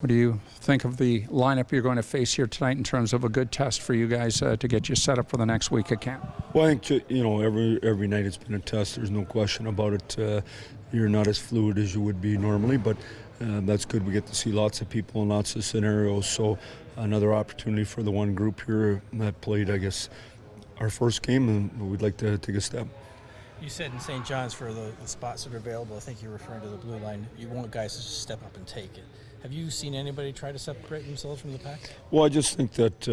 What do you think of the lineup you're going to face here tonight in terms of a good test for you guys to get you set up for the next week of camp? Well, I think every night it's been a test. There's no question about it. You're not as fluid as you would be normally, but that's good. We get to see lots of people and lots of scenarios. So another opportunity for the one group here that played, I guess, our first game, and we'd like to take a step. You said in St. John's for the spots that are available, I think you're referring to the blue line, you want guys to just step up and take it. Have you seen anybody try to separate themselves from the pack? Well, I just think that,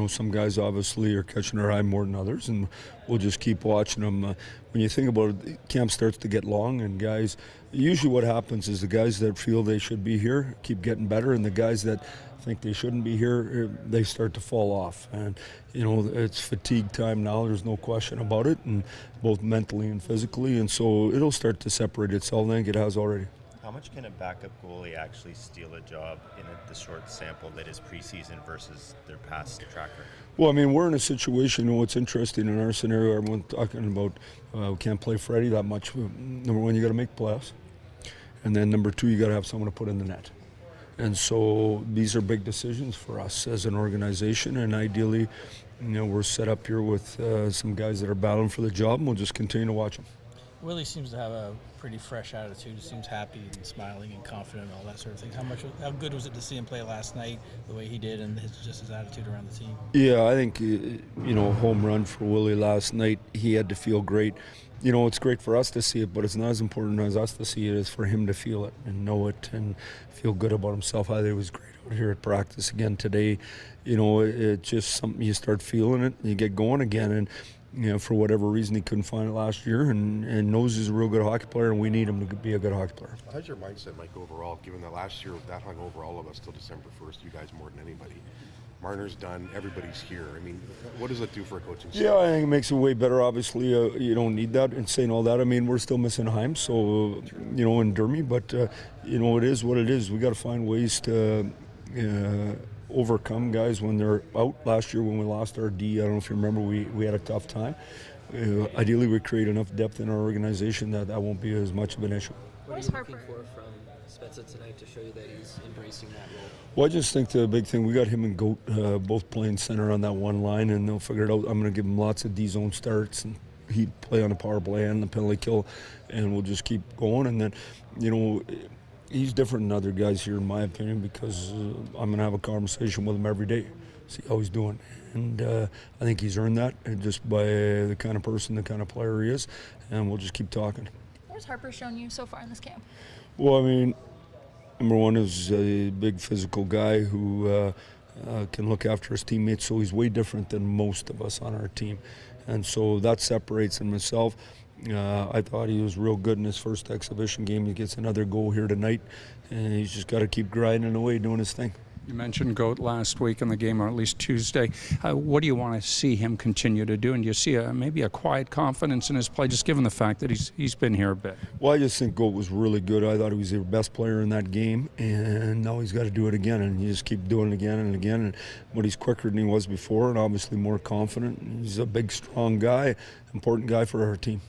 some guys obviously are catching their eye more than others, and we'll just keep watching them. When you think about it, camp starts to get long, and guys, usually what happens is the guys that feel they should be here keep getting better, and the guys that think they shouldn't be here, they start to fall off. And, it's fatigue time now, there's no question about it, and both mentally and physically, and so it'll start to separate itself. I think it has already. How much can a backup goalie actually steal a job in the short sample that is preseason versus their past track record? Well, we're in a situation, what's interesting in our scenario, everyone's talking about we can't play Freddie that much. Number one, you got to make playoffs. And then number two, you got to have someone to put in the net. And so these are big decisions for us as an organization, and ideally, we're set up here with some guys that are battling for the job, and we'll just continue to watch them. Willie seems to have a pretty fresh attitude. He seems happy and smiling and confident and all that sort of thing. How good was it to see him play last night the way he did and his attitude around the team? Yeah, I think, home run for Willie last night. He had to feel great. It's great for us to see it, but it's not as important as us to see it as for him to feel it and know it and feel good about himself. I think it was great out here at practice again today. It's just something you start feeling it and you get going again. And for whatever reason, he couldn't find it last year, and knows he's a real good hockey player, and we need him to be a good hockey player. How's your mindset, Mike, overall, given that last year that hung over all of us till December 1st, you guys more than anybody? Marner's done, everybody's here. What does it do for a coaching staff? Yeah, I think it makes it way better. Obviously, you don't need that. And saying all that, we're still missing Heim, so, and Dermy, but, it is what it is. We got to find ways to overcome guys when they're out. Last year when we lost our D, I don't know if you remember, we had a tough time. Ideally, we create enough depth in our organization that won't be as much of an issue. What are you looking for from Spezza tonight to show you that he's embracing that role? Well, I just think the big thing, we got him and Goat both playing center on that one line, and they'll figure it out. I'm going to give him lots of D-zone starts, and he'd play on the power play and the penalty kill, and we'll just keep going. And then, he's different than other guys here, in my opinion, because I'm going to have a conversation with him every day, see how he's doing. And I think he's earned that just by the kind of person, the kind of player he is, and we'll just keep talking. What has Harper shown you so far in this camp? Well, number one is a big physical guy who can look after his teammates, so he's way different than most of us on our team. And so that separates him himself. I thought he was real good in his first exhibition game. He gets another goal here tonight, and he's just got to keep grinding away, doing his thing. You mentioned Goat last week in the game, or at least Tuesday. What do you want to see him continue to do? And do you see maybe a quiet confidence in his play, just given the fact that he's been here a bit? Well, I just think Goat was really good. I thought he was the best player in that game, and now he's got to do it again, and you just keep doing it again and again. But he's quicker than he was before, and obviously more confident. He's a big, strong guy, important guy for our team.